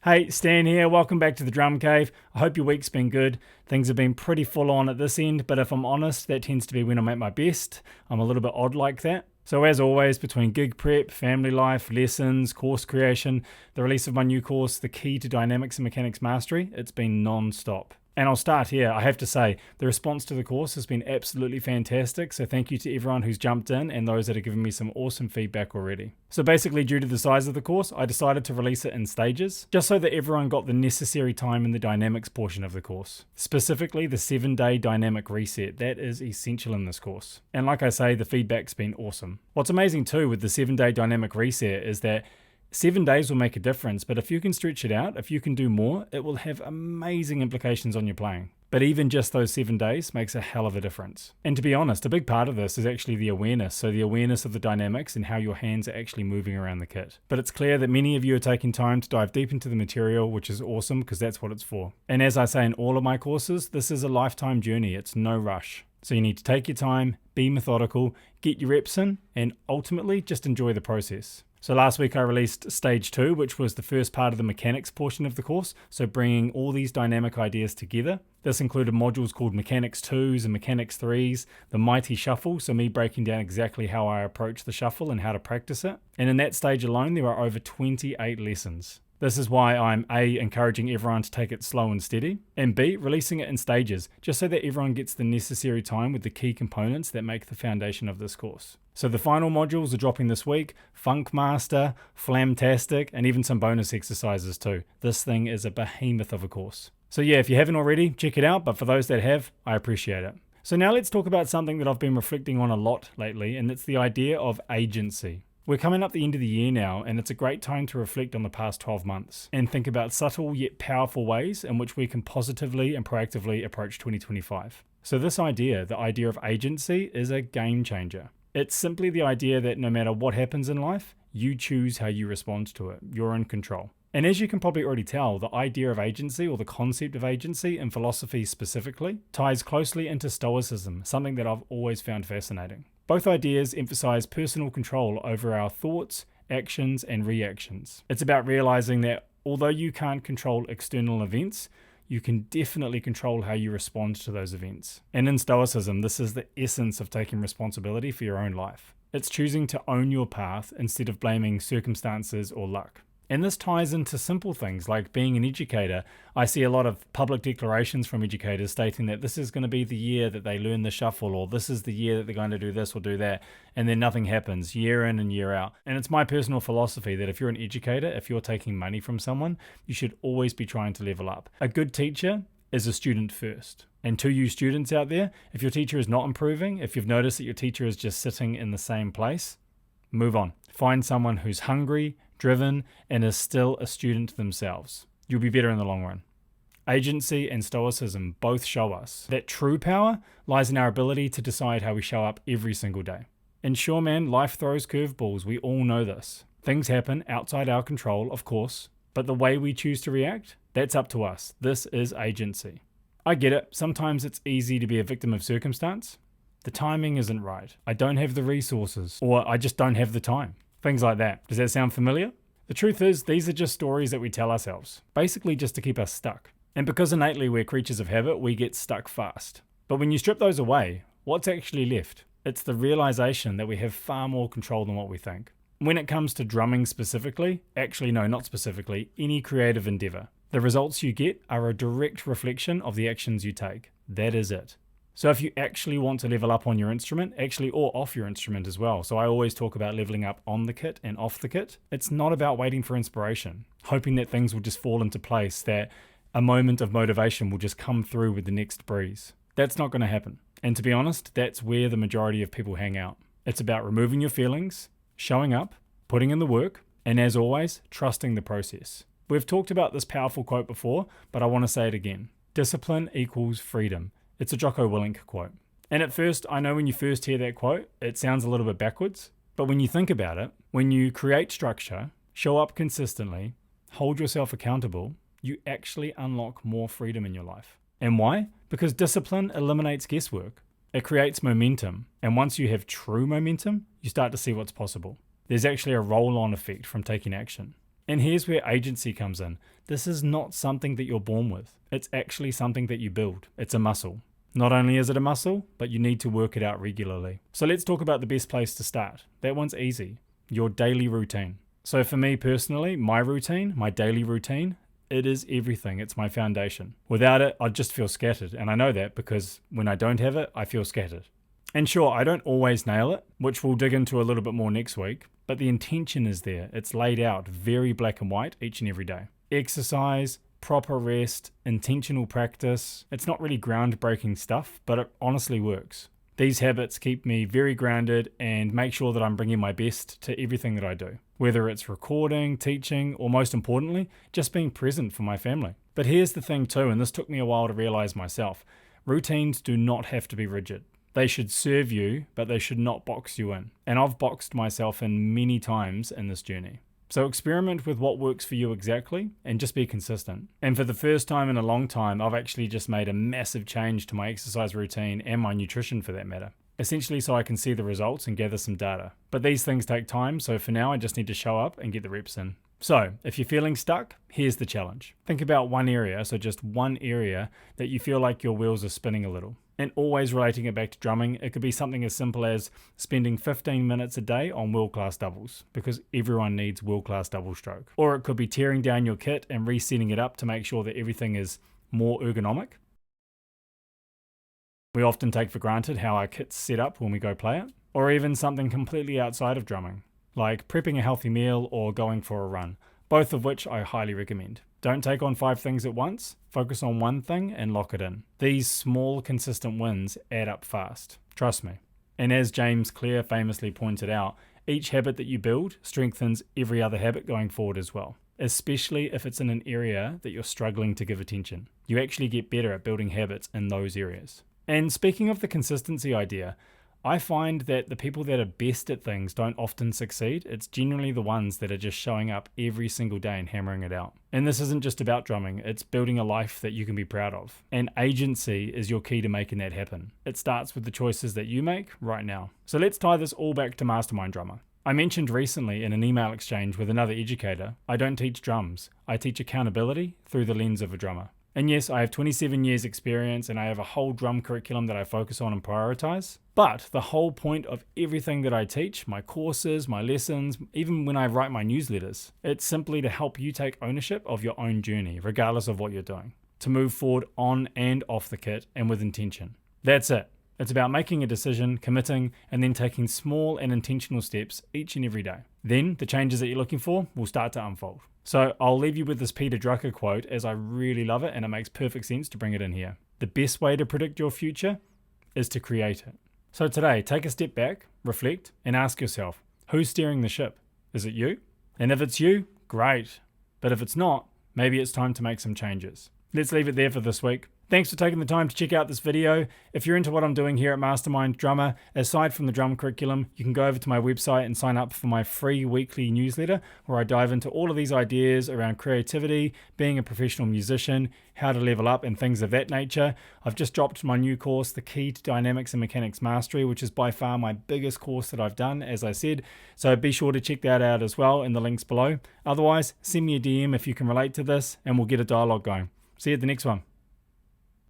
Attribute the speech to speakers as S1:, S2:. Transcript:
S1: Hey, Stan here. Welcome back to the Drum Cave. I hope your week's been good. Things have been pretty full on at this end, but if I'm honest, that tends to be when I'm at my best. I'm a little bit odd like that. So as always, between gig prep, family life, lessons, course creation, the release of my new course, The Key to Dynamics and Mechanics Mastery, it's been non-stop. And I'll start here. I have to say, the response to the course has been absolutely fantastic, so thank you to everyone who's jumped in and those that have given me some awesome feedback already. So basically, due to the size of the course, I decided to release it in stages, just so that everyone got the necessary time in the dynamics portion of the course. Specifically, the 7-day dynamic reset. That is essential in this course. And like I say, the feedback's been awesome. What's amazing too with the 7-day dynamic reset is that 7 days will make a difference, but if you can stretch it out, if you can do more, it will have amazing implications on your playing. But even just those 7 days makes a hell of a difference. And to be honest, a big part of this is actually the awareness. So the awareness of the dynamics and how your hands are actually moving around the kit. But it's clear that many of you are taking time to dive deep into the material, which is awesome because that's what it's for. And as I say in all of my courses, this is a lifetime journey. It's no rush. So you need to take your time, be methodical, get your reps in, and ultimately just enjoy the process. So last week I released stage 2, which was the first part of the mechanics portion of the course, so bringing all these dynamic ideas together. This included modules called Mechanics 2s and Mechanics 3s, the Mighty Shuffle, so me breaking down exactly how I approach the shuffle and how to practice it. And in that stage alone, there are over 28 lessons. This is why I'm A, encouraging everyone to take it slow and steady, and B, releasing it in stages, just so that everyone gets the necessary time with the key components that make the foundation of this course. So the final modules are dropping this week: Funk Master, Flamtastic, and even some bonus exercises too. This thing is a behemoth of a course. So yeah, if you haven't already, check it out, but for those that have, I appreciate it. So now let's talk about something that I've been reflecting on a lot lately, and it's the idea of agency. We're coming up the end of the year now, and it's a great time to reflect on the past 12 months and think about subtle yet powerful ways in which we can positively and proactively approach 2025. So this idea, the idea of agency, is a game changer. It's simply the idea that no matter what happens in life, you choose how you respond to it. You're in control. And as you can probably already tell, the idea of agency, or the concept of agency in philosophy specifically, ties closely into Stoicism, something that I've always found fascinating. Both ideas emphasize personal control over our thoughts, actions, and reactions. It's about realizing that although you can't control external events, you can definitely control how you respond to those events. And in Stoicism, this is the essence of taking responsibility for your own life. It's choosing to own your path instead of blaming circumstances or luck. And this ties into simple things like being an educator. I see a lot of public declarations from educators stating that this is going to be the year that they learn the shuffle, or this is the year that they're going to do this or do that, and then nothing happens year in and year out. And it's my personal philosophy that if you're an educator, if you're taking money from someone, you should always be trying to level up. A good teacher is a student first. And to you students out there, if your teacher is not improving, if you've noticed that your teacher is just sitting in the same place, move on. Find someone who's hungry, driven, and is still a student themselves. You'll be better in the long run. Agency and Stoicism both show us that true power lies in our ability to decide how we show up every single day. And sure man, life throws curveballs, we all know this. Things happen outside our control, of course, but the way we choose to react, that's up to us. This is agency. I get it, sometimes it's easy to be a victim of circumstance. The timing isn't right. I don't have the resources, or I just don't have the time. Things like that. Does that sound familiar? The truth is, these are just stories that we tell ourselves, basically just to keep us stuck. And because innately we're creatures of habit, we get stuck fast. But when you strip those away, what's actually left? It's the realization that we have far more control than what we think. When it comes to drumming specifically, actually no, not specifically, any creative endeavor, the results you get are a direct reflection of the actions you take. That is it. So if you actually want to level up on your instrument, or off your instrument as well, so I always talk about leveling up on the kit and off the kit, it's not about waiting for inspiration, hoping that things will just fall into place, that a moment of motivation will just come through with the next breeze. That's not going to happen. And to be honest, that's where the majority of people hang out. It's about removing your feelings, showing up, putting in the work, and as always, trusting the process. We've talked about this powerful quote before, but I want to say it again. Discipline equals freedom. It's a Jocko Willink quote. And at first, I know when you first hear that quote, it sounds a little bit backwards. But when you think about it, when you create structure, show up consistently, hold yourself accountable, you actually unlock more freedom in your life. And why? Because discipline eliminates guesswork. It creates momentum. And once you have true momentum, you start to see what's possible. There's actually a roll-on effect from taking action. And here's where agency comes in. This is not something that you're born with. It's actually something that you build. It's a muscle. Not only is it a muscle, but you need to work it out regularly. So let's talk about the best place to start. That one's easy. Your daily routine. So for me personally, my routine, my daily routine, it is everything. It's my foundation. Without it, I'd just feel scattered. And I know that because when I don't have it, I feel scattered. And sure, I don't always nail it, which we'll dig into a little bit more next week, but the intention is there. It's laid out very black and white each and every day. Exercise, proper rest, intentional practice. It's not really groundbreaking stuff, but it honestly works. These habits keep me very grounded and make sure that I'm bringing my best to everything that I do, whether it's recording, teaching, or most importantly, just being present for my family. But here's the thing too, and this took me a while to realize myself. Routines do not have to be rigid. They should serve you, but they should not box you in. And I've boxed myself in many times in this journey. So experiment with what works for you exactly and just be consistent. And for the first time in a long time, I've actually just made a massive change to my exercise routine and my nutrition for that matter. Essentially so I can see the results and gather some data. But these things take time, so for now I just need to show up and get the reps in. So if you're feeling stuck, here's the challenge. Think about one area, so just one area that you feel like your wheels are spinning a little. And always relating it back to drumming, it could be something as simple as spending 15 minutes a day on world-class doubles, because everyone needs world-class double stroke. Or it could be tearing down your kit and resetting it up to make sure that everything is more ergonomic. We often take for granted how our kit's set up when we go play it. Or even something completely outside of drumming, like prepping a healthy meal or going for a run, both of which I highly recommend. Don't take on 5 things at once, focus on one thing and lock it in. These small, consistent wins add up fast, trust me. And as James Clear famously pointed out, each habit that you build strengthens every other habit going forward as well, especially if it's in an area that you're struggling to give attention. You actually get better at building habits in those areas. And speaking of the consistency idea, I find that the people that are best at things don't often succeed. It's generally the ones that are just showing up every single day and hammering it out. And this isn't just about drumming, it's building a life that you can be proud of. And agency is your key to making that happen. It starts with the choices that you make right now. So let's tie this all back to Mastermind Drummer. I mentioned recently in an email exchange with another educator, I don't teach drums, I teach accountability through the lens of a drummer. And yes, I have 27 years experience and I have a whole drum curriculum that I focus on and prioritize. But the whole point of everything that I teach, my courses, my lessons, even when I write my newsletters, it's simply to help you take ownership of your own journey, regardless of what you're doing, to move forward on and off the kit and with intention. That's it. It's about making a decision, committing, and then taking small and intentional steps each and every day. Then the changes that you're looking for will start to unfold. So I'll leave you with this Peter Drucker quote as I really love it and it makes perfect sense to bring it in here. The best way to predict your future is to create it. So today, take a step back, reflect, and ask yourself, who's steering the ship? Is it you? And if it's you, great. But if it's not, maybe it's time to make some changes. Let's leave it there for this week. Thanks for taking the time to check out this video. If you're into what I'm doing here at Mastermind Drummer, aside from the drum curriculum, you can go over to my website and sign up for my free weekly newsletter where I dive into all of these ideas around creativity, being a professional musician, how to level up and things of that nature. I've just dropped my new course, The Key to Dynamics and Mechanics Mastery, which is by far my biggest course that I've done, as I said. So be sure to check that out as well in the links below. Otherwise, send me a DM if you can relate to this and we'll get a dialogue going. See you at the next one.